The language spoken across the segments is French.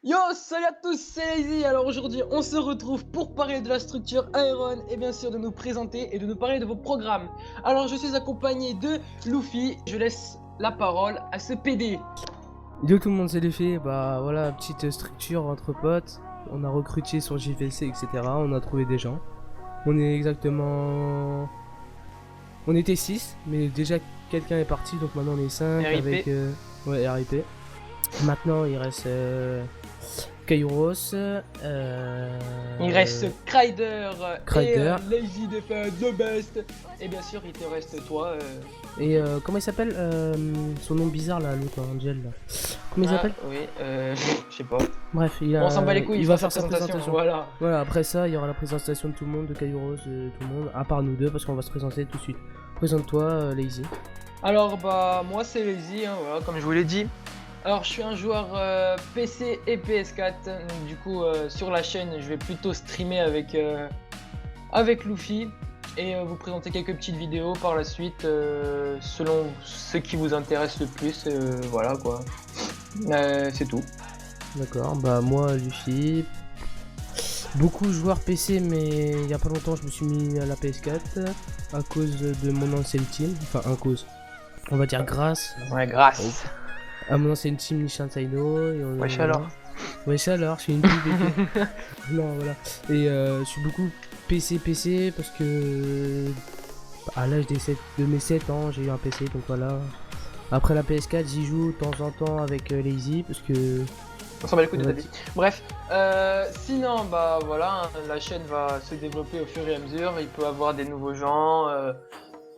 Yo, salut à tous, c'est Lazy. Alors aujourd'hui, on se retrouve pour parler de la structure Iron et bien sûr de nous présenter et de nous parler de vos programmes. Alors je suis accompagné de Luffy. Je laisse la parole à ce PD. Yo tout le monde, c'est Luffy. Bah voilà, petite structure entre potes. On a recruté sur JVC, etc. On a trouvé des gens. On est exactement... On était 6, mais déjà quelqu'un est parti, donc maintenant on est 5 RIP. avec... Ouais, RIP. Maintenant il reste... Kairos. Il reste Kryder Kryder. et Lazy Defend, the best. Et bien sûr, il te reste toi. Et comment il s'appelle son nom bizarre là, l'autre Angel là. Comment il s'appelle? Oui, je sais pas. Bref, On s'en bat les couilles, il va faire sa présentation. Voilà. Voilà, après ça, il y aura la présentation de tout le monde, de Kairos, de tout le monde, à part nous deux, parce qu'on va se présenter tout de suite. Présente-toi, Lazy. Alors bah moi c'est Lazy, voilà, comme je vous l'ai dit. Alors je suis un joueur PC et PS4, donc du coup sur la chaîne je vais plutôt streamer avec Luffy et vous présenter quelques petites vidéos par la suite selon ce qui vous intéresse le plus, voilà quoi. C'est tout. D'accord, bah moi, Luffy. Beaucoup joueurs PC, mais il y a pas longtemps je me suis mis à la PS4 à cause de mon ancienne team. Enfin, à cause. On va dire grâce Ouais, grâce. à mon ancienne team Nishan Saino. Wesh alors. Wesh alors, je suis une team PC. Non, voilà. Et je suis beaucoup PC parce que à l'âge de mes 7 ans, j'ai eu un PC, donc voilà. Après la PS4, j'y joue de temps en temps avec Lazy parce que... On s'en bat les couilles de ta vie. Bref, sinon bah voilà, la chaîne va se développer au fur et à mesure. Il peut y avoir des nouveaux gens,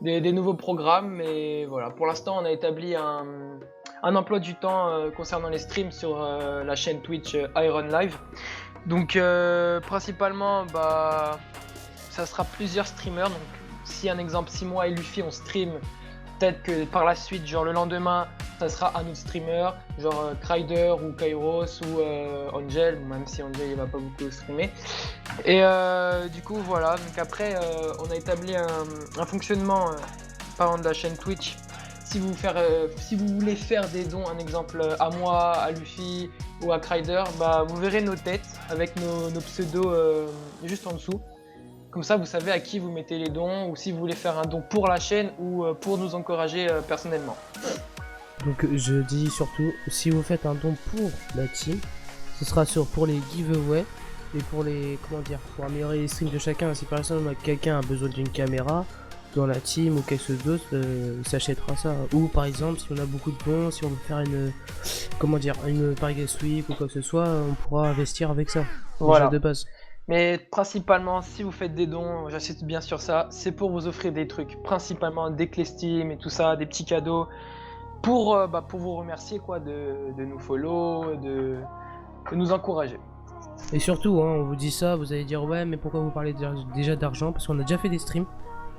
des nouveaux programmes, mais voilà. Pour l'instant, on a établi un emploi du temps concernant les streams sur la chaîne Twitch Iron Live. Donc principalement, bah ça sera plusieurs streamers. Donc si un exemple, si moi et Luffy on stream, peut-être que par la suite, genre le lendemain, ça sera un autre streamer, genre Kryder ou Kairos ou Angel, même si Angel il va pas beaucoup streamer. Et du coup voilà, donc après on a établi un fonctionnement par exemple de la chaîne Twitch. Si vous voulez faire des dons, un exemple à moi, à Luffy ou à Kryder, bah vous verrez nos têtes avec nos pseudos juste en dessous. Comme ça, vous savez à qui vous mettez les dons ou si vous voulez faire un don pour la chaîne ou pour nous encourager personnellement. Donc je dis surtout, si vous faites un don pour la team, ce sera pour les giveaways et pour les, comment dire, pour améliorer les streams de chacun. Si par exemple quelqu'un a besoin d'une caméra dans la team ou quelque chose d'autre, il s'achètera ça. Ou par exemple, si on a beaucoup de dons, si on veut faire une, comment dire, une Paris Games Week ou quoi que ce soit, on pourra investir avec ça. Voilà. Déjà de base. Mais principalement, si vous faites des dons, j'insiste bien sur ça, c'est pour vous offrir des trucs, principalement des clés Steam et tout ça, des petits cadeaux, pour vous remercier quoi, de nous follow, de nous encourager. Et surtout, on vous dit ça, vous allez dire ouais, mais pourquoi vous parlez déjà d'argent? Parce qu'on a déjà fait des streams.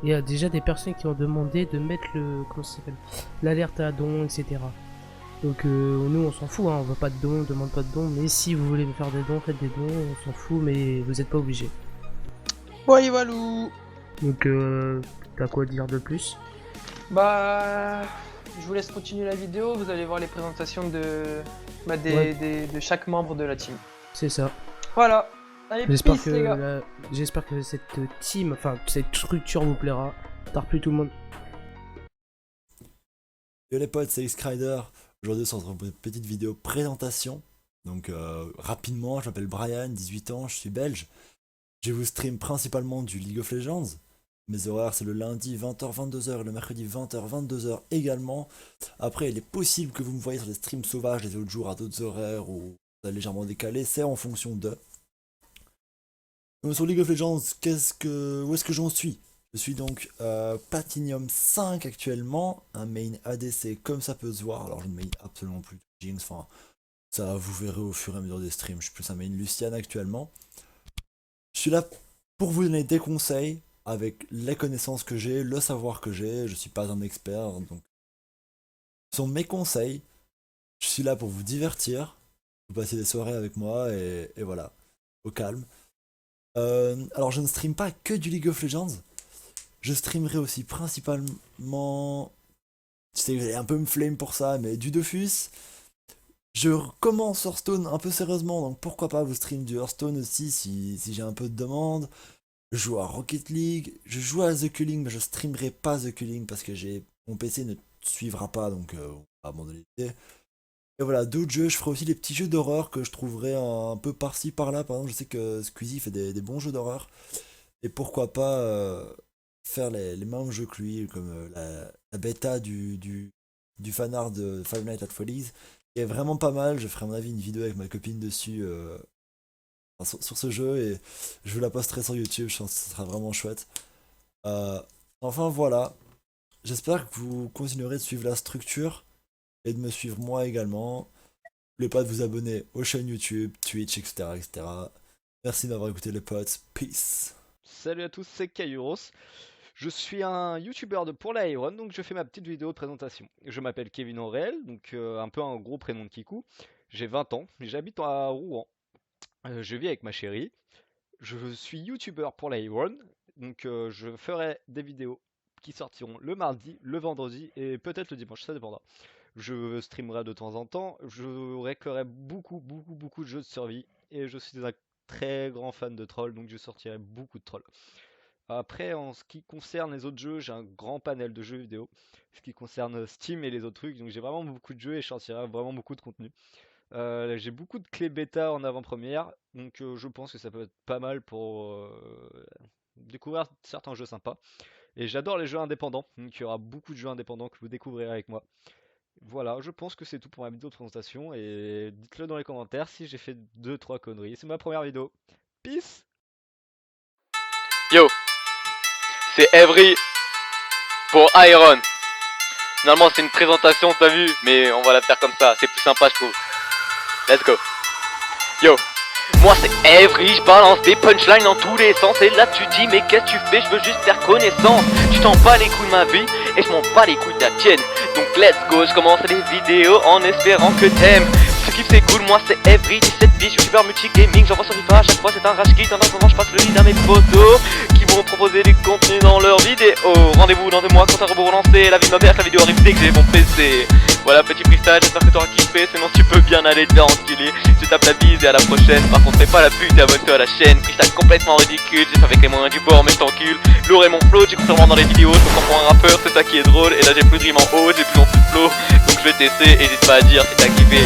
Et il y a déjà des personnes qui ont demandé de mettre comment ça s'appelle, l'alerte à dons, etc. Donc nous on s'en fout, on veut pas de dons, on demande pas de dons, mais si vous voulez me faire des dons, faites des dons, on s'en fout, mais vous êtes pas obligés. Ouais, Walou. Donc t'as quoi dire de plus? Bah, je vous laisse continuer la vidéo, vous allez voir les présentations de chaque membre de la team. C'est ça. Voilà. Allez, J'espère peace, les gars. J'espère que cette team, enfin cette structure vous plaira. T'as plus tout le monde. Yo les potes, c'est X-Rider. Aujourd'hui, on se retrouve pour une petite vidéo présentation. Donc, rapidement, je m'appelle Brian, 18 ans, je suis belge. Je vous stream principalement du League of Legends. Mes horaires, c'est le lundi 20h-22h et le mercredi 20h-22h également. Après, il est possible que vous me voyez sur des streams sauvages les autres jours à d'autres horaires ou légèrement décalés. C'est en fonction de. Donc, sur League of Legends, où est-ce que j'en suis? Je suis donc Platinum 5 actuellement, un main ADC comme ça peut se voir. Alors je ne main absolument plus Jinx, enfin ça vous verrez au fur et à mesure des streams. Je suis plus un main Lucian actuellement. Je suis là pour vous donner des conseils avec les connaissances que j'ai, le savoir que j'ai. Je suis pas un expert, donc ce sont mes conseils. Je suis là pour vous divertir, vous passez des soirées avec moi et voilà, au calme. Alors je ne stream pas que du League of Legends. Je streamerai aussi principalement, je sais que vous allez un peu me flame pour ça, mais du Dofus. Je commence Hearthstone un peu sérieusement, donc pourquoi pas vous stream du Hearthstone aussi si j'ai un peu de demande. Je joue à Rocket League, je joue à The Culling, mais je streamerai pas The Culling parce que mon PC ne suivra pas, donc on va abandonner l'idée. Et voilà, d'autres jeux, je ferai aussi des petits jeux d'horreur que je trouverai un peu par-ci par-là. Par exemple, je sais que Squeezie fait des bons jeux d'horreur. Et pourquoi pas faire les mêmes jeux que lui, comme la bêta du fanart de Five Nights at Freddy's, qui est vraiment pas mal. Je ferai à mon avis une vidéo avec ma copine dessus sur ce jeu et je vous la posterai sur YouTube, je pense que ce sera vraiment chouette. Euh, enfin voilà, j'espère que vous continuerez de suivre la structure et de me suivre moi également. N'oubliez pas de vous abonner aux chaînes YouTube, Twitch, etc. etc. Merci d'avoir écouté les potes, peace. Salut à tous, c'est Kairos. Je suis un youtubeur pour la Iron, donc je fais ma petite vidéo de présentation. Je m'appelle Kevin en réel, donc un peu un gros prénom de Kikou. J'ai 20 ans, j'habite à Rouen. Je vis avec ma chérie. Je suis youtubeur pour la Iron, donc je ferai des vidéos qui sortiront le mardi, le vendredi et peut-être le dimanche, ça dépendra. Je streamerai de temps en temps, je réclerai beaucoup de jeux de survie et je suis un très grand fan de trolls, donc je sortirai beaucoup de trolls. Après, en ce qui concerne les autres jeux, j'ai un grand panel de jeux vidéo. Ce qui concerne Steam et les autres trucs, donc j'ai vraiment beaucoup de jeux et je sortirai vraiment beaucoup de contenu. J'ai beaucoup de clés bêta en avant-première, donc je pense que ça peut être pas mal pour découvrir certains jeux sympas. Et j'adore les jeux indépendants, donc il y aura beaucoup de jeux indépendants que vous découvrirez avec moi. Voilà, je pense que c'est tout pour ma vidéo de présentation et dites-le dans les commentaires si j'ai fait 2-3 conneries. C'est ma première vidéo. Peace! Yo, c'est Evry pour Iron. Normalement c'est une présentation, t'as vu, mais on va la faire comme ça, c'est plus sympa je trouve. Let's go. Yo, moi c'est Evry, je balance des punchlines dans tous les sens. Et là tu dis mais qu'est-ce que tu fais, je veux juste faire connaissance. Tu t'en bats les couilles de ma vie et je m'en bats les couilles de la tienne. Donc let's go, je commence les vidéos en espérant que t'aimes. Ce qui c'est cool, moi c'est Evry, 17 bis, youtubeur multi-gaming. J'envoie sur FIFA, à chaque fois c'est un rage kit. En attendant je passe le lead à mes photos qui vont proposer des contenus dans leurs vidéos. Rendez-vous dans 2 mois quand un robot relancé. La vie de ma mère, la vidéo arrive dès que j'ai mon PC. Voilà petit freestyle, j'espère que t'auras kiffé. Sinon tu peux bien aller te faire enculer. Je tape la bise et à la prochaine. Par contre fais pas la pute et abonne-toi à la chaîne. Freestyle complètement ridicule, j'ai fait avec les moyens du bord mais je t'encule. L'or et mon flow, j'écoute sûrement dans les vidéos. Je me sens pour un rappeur, c'est ça qui est drôle. Et là j'ai plus de rime en haut, j'ai plus en plus de flow. Donc je vais tester, hésite pas à dire si t'as kiffé.